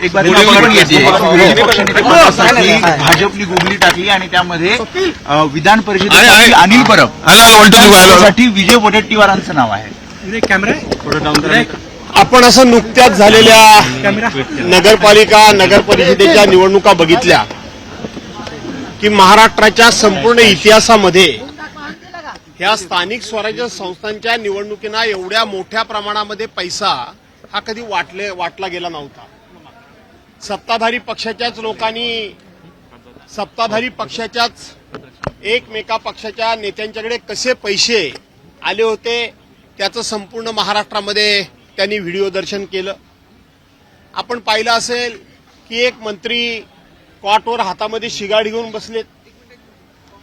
एक बातमी पण येते विरोधी पक्षनेते पदासाठी भाजपने गुगली टाकली आणि त्यामध्ये विधान परिषदेसाठी अनिल परब साठी विजय वडेट्टीवारांचं नाव आहे. आपण असं नुकत्याच झालेल्या नगरपालिका नगर परिषदेच्या निवडणुका बघितल्या की महाराष्ट्राच्या संपूर्ण इतिहासामध्ये ह्या स्थानिक स्वराज्य संस्थांच्या निवडणुकींना एवढ्या मोठ्या प्रमाणामध्ये पैसा हा कधी वाटला गेला नव्हता. सत्ताधारी पक्षाच्याच लोकांनी सत्ताधारी पक्षाच्याच एकमेका पक्षाच्या नेत्यांच्याकडे कसे पैसे आले होते त्याचं संपूर्ण महाराष्ट्रामध्ये त्यांनी व्हिडिओ दर्शन केलं. आपण पाहिलं असेल की एक मंत्री कॉटवर हातामध्ये शिगाड घेऊन बसलेत,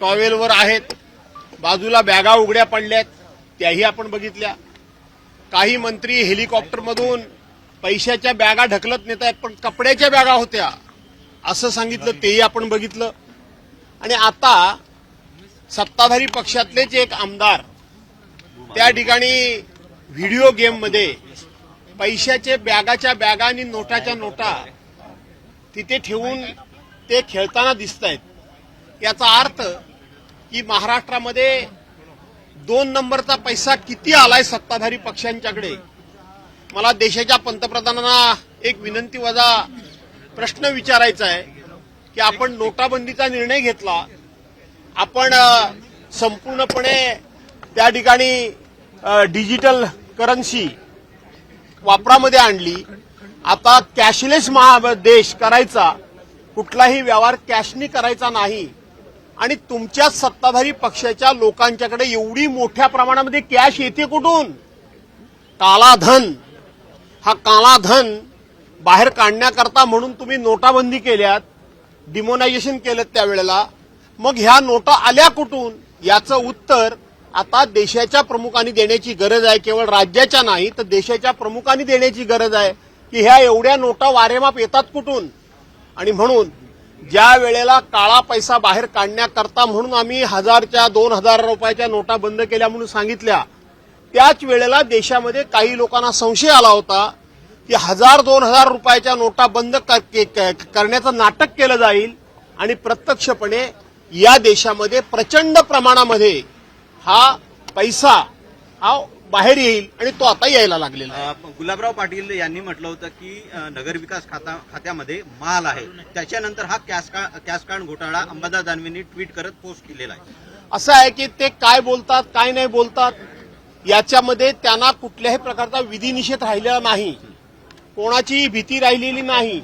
टॉवेलवर आहेत, बाजूला बॅगा उघड्या पडल्यात त्याही आपण बघितल्या. काही मंत्री हेलिकॉप्टरमधून पैशाच्या बॅगा ढकलत नेत आहेत पण कपड्याच्या बॅगा होत्या असं सांगितलं तेही आपण बघितलं. आणि आता सत्ताधारी पक्षातलेच एक आमदार त्या ठिकाणी व्हिडिओ गेममध्ये पैशाचे बॅगाच्या बॅगा आणि नोटाच्या नोटा तिथे ठेवून ते खेळताना दिसत आहेत. याचा अर्थ की महाराष्ट्रामध्ये 2 नंबरचा पैसा किती आलाय सत्ताधारी पक्षांच्याकडे. मला देशाच्या पंतप्रधानांना एक विनंती वजा प्रश्न विचारायचा आहे की आपण नोटाबंदीचा निर्णय घेतला, आपण संपूर्णपणे त्या ठिकाणी डिजिटल करन्सी वापरामध्ये आणली, आता कॅशलेस देश करायचा, कुठलाही व्यवहार कॅशनी करायचा नाही आणि तुमच्या सत्ताधारी पक्षाच्या लोकांच्याकडे एवढी मोठ्या प्रमाणामध्ये कॅश येते कुठून? काला धन. हा काला धन बाहेर काढण्याकरता म्हणून तुम्ही नोटाबंदी केल्यात, डिमोनायझेशन केलं त्यावेळेला. मग ह्या नोटा आल्या कुठून याचं उत्तर आता देशाच्या प्रमुखांनी देण्याची गरज आहे. केवळ राज्याच्या नाही तर देशाच्या प्रमुखांनी देण्याची गरज आहे की ह्या एवढ्या नोटा वारेमाप येतात कुठून. आणि म्हणून ज्या वेळेला काळा पैसा बाहेर काढण्याकरता म्हणून आम्ही 1000च्या 2000 रुपयाच्या नोटा बंद केल्या म्हणून सांगितल्या, त्याच वेळेला देशामध्ये काही लोकांना संशय आला होता की 1000-2000 रुपयाच्या नोटा बंद करण्याचं नाटक केलं जाईल आणि प्रत्यक्षपणे या देशामध्ये प्रचंड प्रमाणामध्ये हा पैसा हा बाहेर येईल आणि तो आता यायला लागलेला. गुलाबराव पाटील यांनी म्हटलं होतं की नगरविकास खात्यामध्ये माल आहे, त्याच्यानंतर हा कॅश कार्ड घोटाळा अंबादास दानवेंनी ट्विट करत पोस्ट केलेला आहे. असं आहे की ते काय बोलतात काय नाही बोलतात याच्यामध्ये त्यांना कुठल्याही प्रकारचा विधिनिषेध राहिलेला नाही, कोणाची भीती राहिलेली नाही.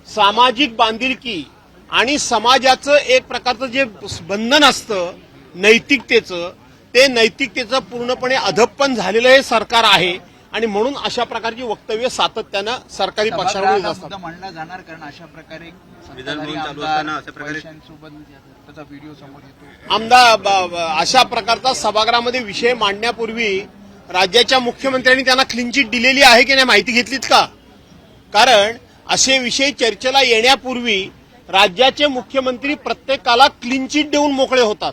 सामाजिक बांधिलकी आणि समाजाचं एक प्रकारचं जे बंधन असतं नैतिकतेचं, ते नैतिकतेचं पूर्णपणे अधप्पन झालेलं हे सरकार आहे आणि म्हणून अशा प्रकारची वक्तव्य सातत्यानं सरकारी पक्षाकडून असतात. मांडला जाणार कारण अशा प्रकारे त्याचा व्हिडिओ समोर येतो. आमदार अशा प्रकारचा सभागृहामध्ये विषय मांडण्यापूर्वी राज्याच्या मुख्यमंत्र्यांनी त्यांना क्लीन चिट दिलेली आहे की नाही माहिती घेतलीत का? कारण असे विषय चर्चेला येण्यापूर्वी राज्याचे मुख्यमंत्री प्रत्येकाला क्लीन चिट देऊन मोकळे होतात,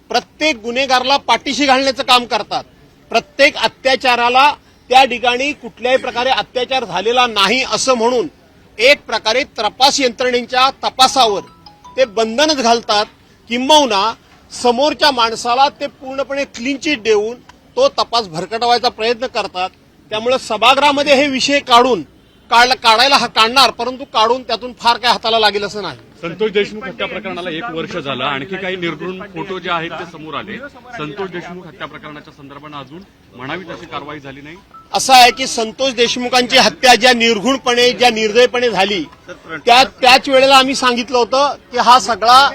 प्रत्येक गुन्हेगाराला पाठीशी घालण्याचं काम करतात, प्रत्येक अत्याचाराला त्या ठिकाणी कुठल्याही प्रकारे अत्याचार झालेला नाही असं म्हणून एक प्रकारे तपास यंत्रणेच्या तपासावर ते बंधनच घालतात, किंबहुना समोरच्या माणसाला ते पूर्णपणे क्लीन चिट देऊन तो तपास भरकटवायचा प्रयत्न करतात. त्यामुळे सभागृहामध्ये हे विषय काढायला काढणार, परंतु काढून त्यातून फार काय हाताला लागेल असं नाही. संतोष देशमुख हत्या प्रकरणाला 1 वर्ष झालं, आणखी काही निर्घृण फोटो जे आहेत ते समोर आले. संतोष देशमुख हत्या प्रकरणाच्या संदर्भानं अजून म्हणावी तशी कारवाई झाली नाही. असं आहे की संतोष देशमुखांची हत्या ज्या निर्घृणपणे ज्या निर्दयपणे झाली त्याच वेळेला आम्ही सांगितलं होतं की हा सगळा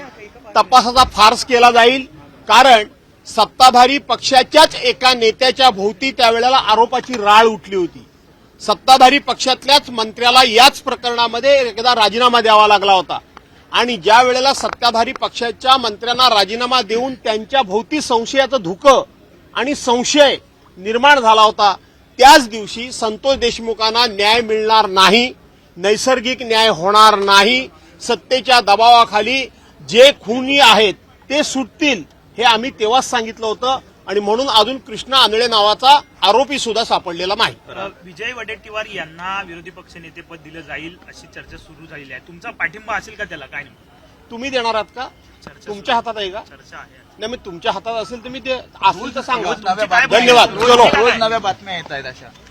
तपासाचा फार्स केला जाईल, कारण सत्ताधारी पक्षाच्याच एका नेत्याच्या भोवती त्यावेळेला आरोपाची राळ उठली होती. सत्ताधारी पक्षातल्याच मंत्र्याला याच प्रकरणामध्ये एकदा राजीनामा द्यावा लागला होता आणि ज्या वेळेला सत्ताधारी पक्षाच्या मंत्र्यांना राजीनामा देऊन त्यांच्या भोवती संशयाचं धुकं आणि संशय निर्माण झाला होता, त्याच दिवशी संतोष देशमुखांना न्याय मिळणार नाही, नैसर्गिक न्याय होणार नाही, सत्तेच्या दबावाखाली जे खुनी आहेत ते सुटतील हे आम्ही तेव्हाच सांगितलं होतं. आणि म्हणून अजून कृष्णा आंधळे नावाचा आरोपी सुद्धा सापडलेला नाही. विजय वडेट्टीवार यांना विरोधी पक्षनेतेपद दिलं जाईल अशी चर्चा सुरू झालेली आहे. तुमचा पाठिंबा असेल का त्याला? काय तुम्ही देणार आहात का? तुमच्या हातात आहे का? चर्चा आहे. नाही, मी तुमच्या हातात असेल तर मी ते असेल तर सांगा. रोज नव्या बातम्या धन्यवाद. चलो. रोज नव्या बातम्या येत आहेत अशा.